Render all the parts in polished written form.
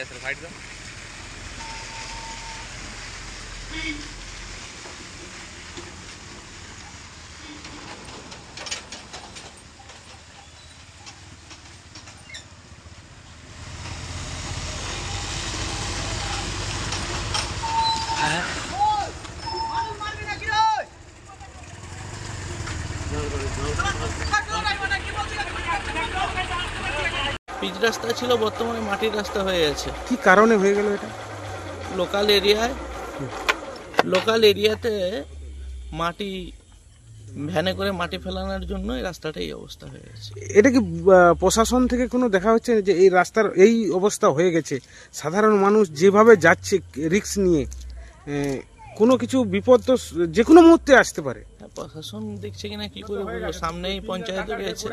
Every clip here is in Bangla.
আছে সাইড দাও। পিচ রাস্তা ছিল, বর্তমানে মাটির রাস্তা হয়ে গেছে। কি কারণে হয়ে গেল এটা? লোকাল এরিয়াতে মাটি ভ্যানে করে মাটি ফেলানোর জন্য এই রাস্তাটা এই অবস্থা হয়ে গেছে। এটা কি প্রশাসন থেকে কোনো দেখা হচ্ছে যে এই রাস্তার এই অবস্থা হয়ে গেছে, সাধারণ মানুষ যেভাবে যাচ্ছে রিস্ক নিয়ে, কোনো কিছু বিপদ তো যে কোনো মুহূর্তে আসতে পারে? প্রশাসন দেখছে কিনা কি করে বলবো, সামনেই পঞ্চায়েত রয়েছে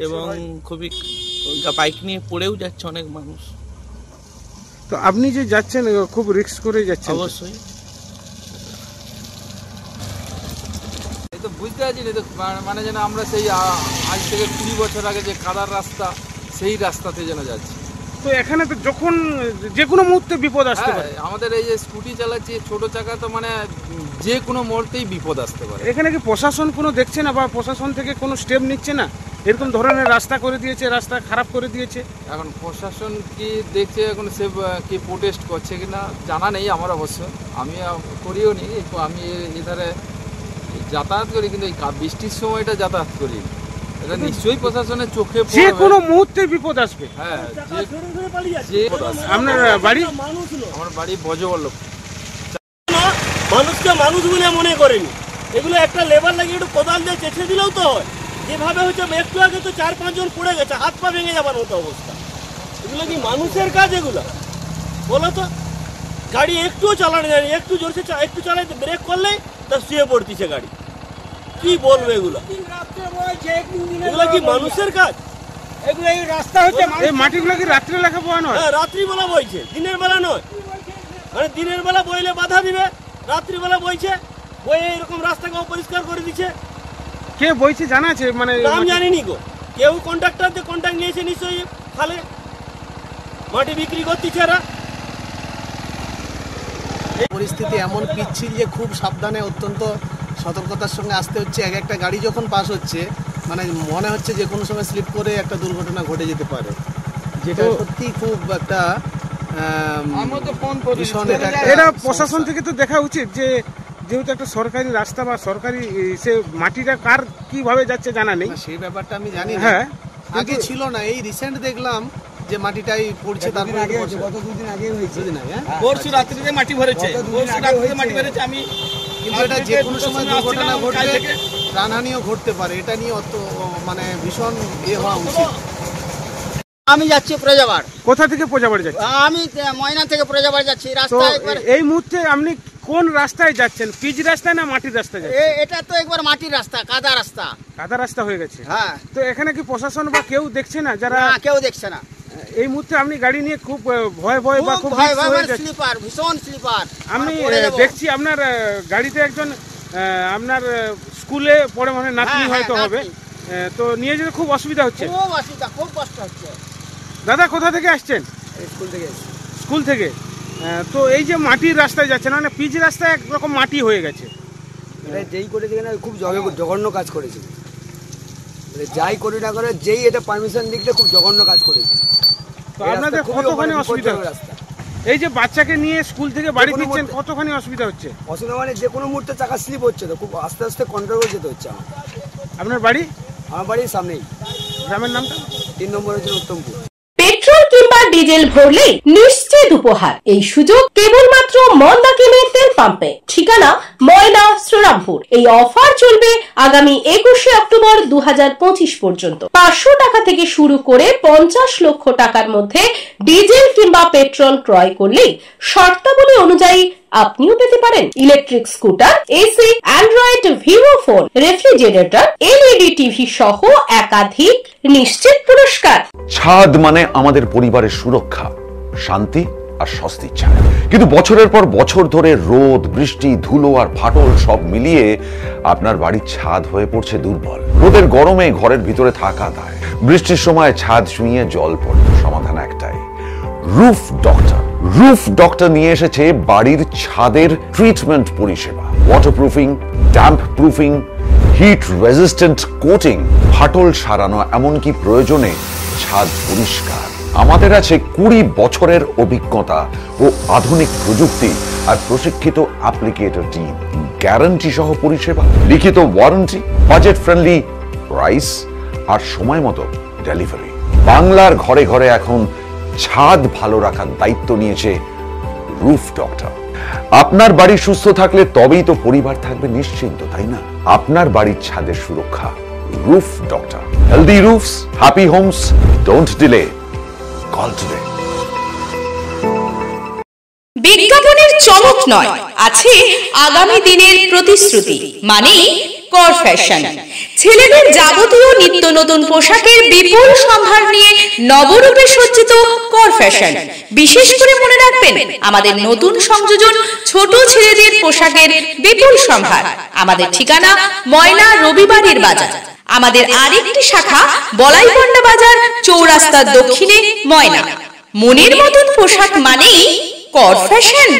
এবং খুবই বাইক নিয়ে পড়েও যাচ্ছে অনেক মানুষ। তো আপনি যে যাচ্ছেন খুব রিস্ক করে যাচ্ছেন? অবশ্যই। এই তো বুঝতে পারছি না, মানে যেন আমরা সেই আজ থেকে 20 বছর আগে যে কাদার রাস্তা, সেই রাস্তাতে যেন যাচ্ছি। তো এখানে তো যখন যে কোনো মুহূর্তে বিপদ আসতে পারে। আমাদের এই যে স্কুটি চালাচ্ছি, ছোট চাকা, তো মানে যে কোনো মুহূর্তেই বিপদ আসতে পারে। এখানে কি প্রশাসন কোনো দেখছে না বা প্রশাসন থেকে কোনো স্টেপ নিচ্ছে না? এরকম ধরনের রাস্তা করে দিয়েছে, রাস্তা খারাপ করে দিয়েছে। এখন প্রশাসন কি দেখছে, এখন সে কি প্রোটেস্ট করছে কিনা জানা নেই আমার অবশ্য, আমি করিও নি। আমি এধারে যাতায়াত করি, কিন্তু এই বৃষ্টির সময়টা যাতায়াত করি। এটা নিশ্চয়ই প্রশাসনের চোখে পড়বে, যে কোনো মুহূর্তে বিপদ আসবে। হ্যাঁ, আপনার বাড়ি? আমার বাড়ি বজবল্লভ। মানুষকে মানুষ বলে মনে করেনি, এগুলো একটা লেবার লাগিয়ে একটু কোদাল দিয়ে চেঁচে দিলেও তো হয়। যেভাবে হচ্ছে একটু আগে তো 4-5 জন পড়ে গেছে, হাত পা ভেঙে যাবার মতো অবস্থা। এগুলো কি মানুষের কাজ? এগুলো বলো তো, গাড়ি একটুও চালানো যায়নি, একটু জোরসে একটু চালাইতে ব্রেক করলেই তা শুয়ে পড়তিছে গাড়ি। কি বলবো এগুলো? এগুলো কি মানুষের কাজ? এগুলো এই রাস্তা হচ্ছে, এই মাটিগুলো কি রাত্রে লেখা বয়ানো হয়? হ্যাঁ, রাত্রিবেলা বইছে, দিনের বেলা নয়। মানে দিনের বেলা বইলে বাধা দিবে, রাত্রিবেলা বইছে, বইয়ে এরকম রাস্তাকে অপরিষ্কার করে দিচ্ছে। কে বইছে জানা আছে? মানে নাম জানিনি গো, কেউ কন্ট্রাক্টরতে কন্ট্রাক্ট নিয়েছে নিশ্চয়ই, খালে মাটি বিক্রি করতেছে এরা। পরিস্থিতি এমন পিচ্ছিল যে খুব সাবধানে, অত্যন্ত সতর্কতার সঙ্গে আসতে হচ্ছে। এক একটা গাড়ি যখন পাস হচ্ছে, মানে মনে হচ্ছে যে কোনো সময় স্লিপ করে একটা দুর্ঘটনা ঘটে যেতে পারে, যেটা সত্যি খুব একটা ভীষণ। এটা প্রশাসন থেকে তো দেখা উচিত যে যেহেতু একটা সরকারি রাস্তা বা সরকারি, সে মাটিটা কার কিভাবে যাচ্ছে জানা নেই, সেই ব্যাপারটা আমি জানি না। হ্যাঁ, আগে ছিল না, এই রিসেন্ট দেখলাম যে মাটিটাই পড়ছে। তারপরে গত 2 দিন আগে হয়েছে, পরশু রাত্রিতে মাটি ভরেছে, আমি কিন্তু এটা যে কোনো সময় দুর্ঘটনা ঘটবে, প্রাণহানিও ঘটতে পারে। এটা নিয়ে অত মানে ভীষণ হওয়া উচিত। আমি যাচ্ছি প্রজাবাড়। কোথা থেকে প্রজাবাড়ি যাচ্ছেন? আমি ময়না থেকে প্রজাবাড়ি যাচ্ছি। রাস্তা একবার এই মুহূর্তে আপনি কোন রাস্তায় যাচ্ছেন? পিচ রাস্তায় না মাটির রাস্তায় যাচ্ছেন? এটা তো একবার মাটির রাস্তা, কাদা রাস্তা। কাদা রাস্তা হয়ে গেছে। হ্যাঁ। তো এখানে কি প্রশাসন বা কেউ দেখছে না? যারা কেউ দেখছে না। এই মুহূর্তে আপনি গাড়ি নিয়ে খুব ভয় বা খুব স্লিপার, ভীষণ স্লিপার। আমি দেখছি আপনার গাড়িতে একজন আপনার স্কুলে পড়ে, মানে নাতনি হয়তো হবে, তো নিয়ে যেতে খুব অসুবিধা হচ্ছে। খুব অসুবিধা, খুব কষ্ট হচ্ছে। দাদা কোথা থেকে আসছেন? স্কুল থেকে। স্কুল থেকে। তো এই যে মাটির রাস্তায় যাচ্ছেন, মানে পিচ রাস্তায় একরকম মাটি হয়ে গেছে। এটা যেই করেছে না, খুব জঘন্য কাজ করেছে। যাই করি না করে, যেই এটা পারমিশন দিকটা খুব জঘন্য কাজ করেছে। তো আপনাদের কতখানি অসুবিধা হচ্ছে? এই যে বাচ্চাকে নিয়ে স্কুল থেকে বাড়ি ফিরছেন, কতখানি অসুবিধা হচ্ছে? অসুবিধা মানে যে কোনো মুহূর্তে চাকা স্লিপ হচ্ছে, তো খুব আস্তে আস্তে কন্ট্রোল করে যেতে হচ্ছে আমার। আপনার বাড়ি? আমার বাড়ির সামনেই। গ্রামের নামটা? 3 নম্বর হচ্ছে উত্তমপুর। পেট্রোল কিংবা ডিজেল ভরলেই নিশ্চিত উপহার। এই সুযোগ কেবলমাত্র মন্দাকিনীর তেল পাম্পে। ঠিকানা ময়না, শ্রীরামপুর। এই অফার চলবে আগামী 21শে অক্টোবর 2025 পর্যন্ত। 500 টাকা থেকে শুরু করে 50 লক্ষ টাকার মধ্যে ডিজেল কিংবা পেট্রোল ক্রয় করলেই শর্তাবলী অনুযায়ী আপনিও পেতে পারেন electric scooter, AC, Android, Vivo phone, refrigerator, LED TV সহ একাধিক নিশ্চিত পুরস্কার। ছাদ মানে আমাদের পরিবারের সুরক্ষা, শান্তি আর স্বস্তির ছাদ। কিন্তু বছরের পর বছর ধরে রোদ, বৃষ্টি, ধুলো আর ফাটল সব মিলিয়ে আপনার বাড়ির ছাদ হয়ে পড়ছে দুর্বল। রোদের গরমে ঘরের ভিতরে থাকা দায়, বৃষ্টির সময় ছাদ ছুঁয়ে জল পড়ে। সমাধান একটাই, রুফ ডক্টর। রুফ ডক্টর নিয়ে এসেছে বাড়ির ছাদের ট্রিটমেন্ট পরিষেবা, waterproofing, damp proofing, hit resistant coating, ফাটল সারানো, এমনকি প্রয়োজনে ছাদ পরিষ্কার। আমাদের আছে 20 বছরের অভিজ্ঞতা ও আধুনিক প্রযুক্তি আর প্রশিক্ষিত অ্যাপ্লিকেটর টিম। গ্যারান্টি সহ পরিষেবা, লিখিত ওয়ারেন্টি, বাজেট ফ্রেন্ডলি প্রাইস আর সময় মতো ডেলিভারি। বাংলার ঘরে ঘরে এখন ছাদ ভালো রাখার দায়িত্ব নিয়েছে রুফ ডক্টর। আপনার বাড়ি সুস্থ থাকলে তবেই তো পরিবার থাকবে নিশ্চিন্ত, তাই না? আপনার বাড়ির ছাদের সুরক্ষা roof doctor. Healthy roofs, happy homes, don't delay, call today. বিজ্ঞাপনের চমক নয়, আছে আগামী দিনের প্রতিশ্রুতি, মানে কর ফ্যাশন। ছেলেদের যাবতীয় নিত্য নতুন পোশাকের বিপুল সম্ভার নিয়ে নবরূপে সজ্জিত কর ফ্যাশন। বিশেষ করে মনে রাখবেন, আমাদের নতুন সংযোজন ছোট ছেলেদের পোশাকের বিপুল সম্ভার। আমাদের ঠিকানা ময়না রবিবারের বাজার। আমাদের আরেকটি শাখা বলাইপন্ডা বাজার, চৌরাস্তার দক্ষিণে ময়না। মনের মতন পোশাক মানেই কর ফ্যাশন।